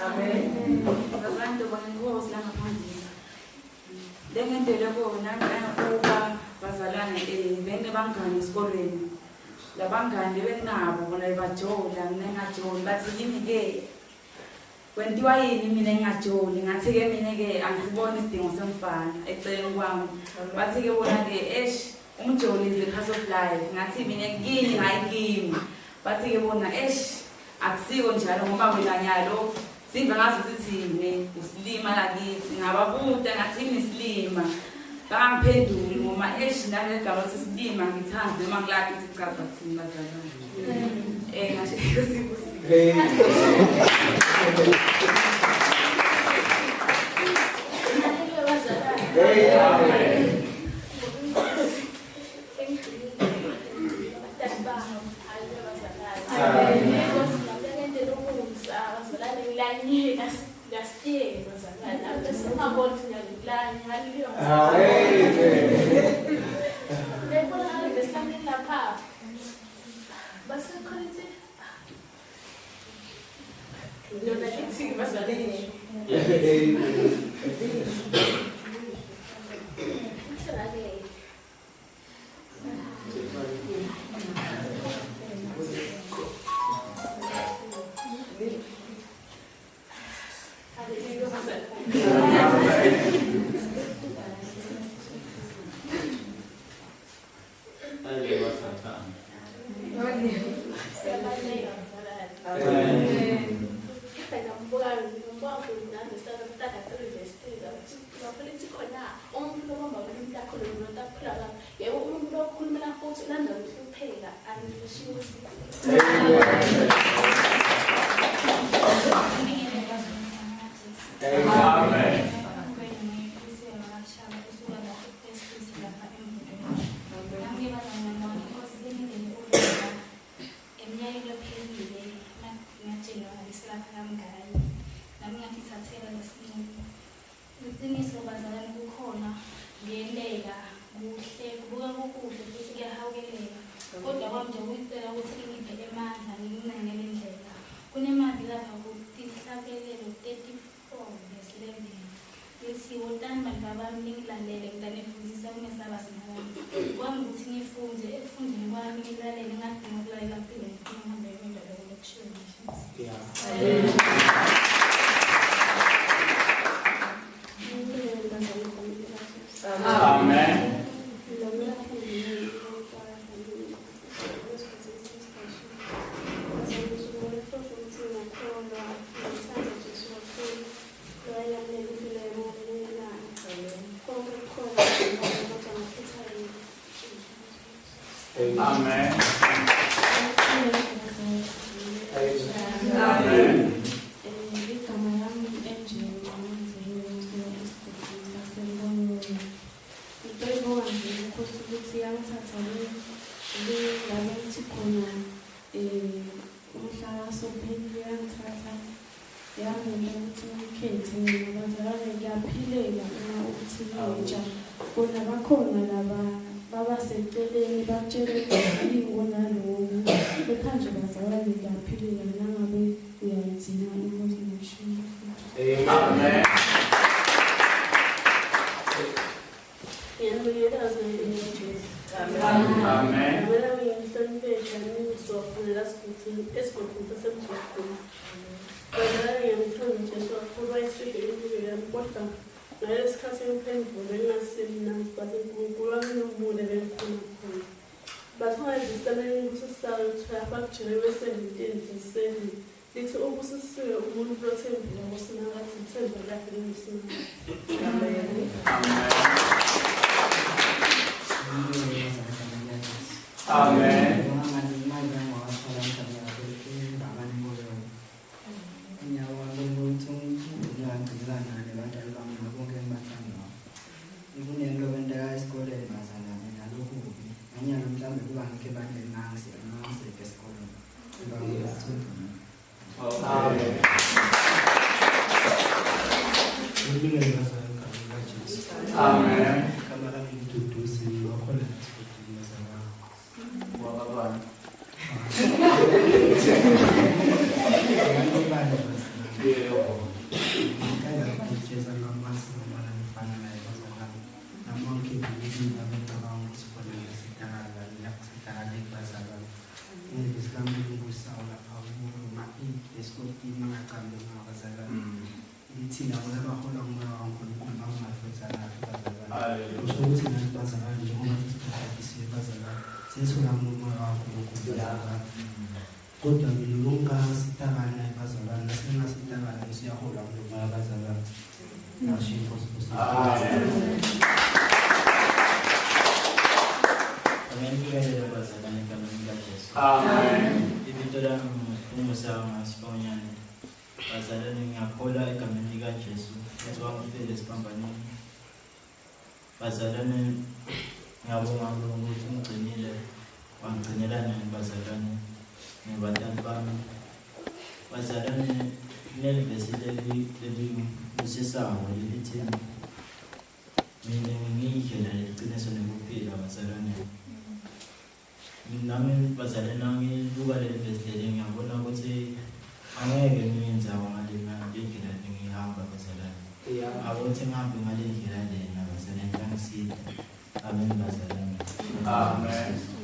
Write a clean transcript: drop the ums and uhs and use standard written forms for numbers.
Amen. Abantu banenkosi la ngaphandle. Lengendele kona ukuba bazalane bene bangani esikolweni. Labangani benabo bona bajola mina ngajoli bathi yini ke kwentiwa yini mina ngajoli ngathi ke mina ke angisiboni isidingo semfana eceleni kwami bathi ke bona ke umjoli is the curse of life ngathi mina kini hayi kimi bathi ke bona akusiko njalo ngoba wena nyalo simba ngazi ukuthi thine usilima lakithi ngababuda ngathi nisilima bangiphenduli ngoba nale gama ukuthi silima ngithanda noma ngilaphi ukuthi cha bathini bazalwane ngasho sikusize bangacambi ngabazalwane thina abahola umoya kaNkulunkulu bangafethana abazalwane kusho ukuthi nathi bazalwane njengoba sisiphathisiwe bazalwane sesithola umoya kaNkulunkulu bazalwane kodwa nilunga sitakana bazalwane nasenasitakana siyahola umoya bazalwane nashinko Amen. Amen. Ibito lami umusanga sibonyane. Bazalwane ngiyakholwa egameni lika Jesu. Ukuthi wangifela esiphambanweni. Bazalwane ngiyabonga ukuthi ungigcinile. Wangigcinela nani bazalwane. Nabantwana bami. Bazalwane nelivesile lelisesawo lelithi mina ngiyihlela leqiniso nokuphila bazalwane. Nami bazalwane nami luka lelivesile ngiyabona ukuthi angeke ngiyenza ngalena indlela ngihamba bazalwane. Akuthi ngihambe ngale ndlela lena bazalwane ngangisiza. Amen bazalwane. Amen.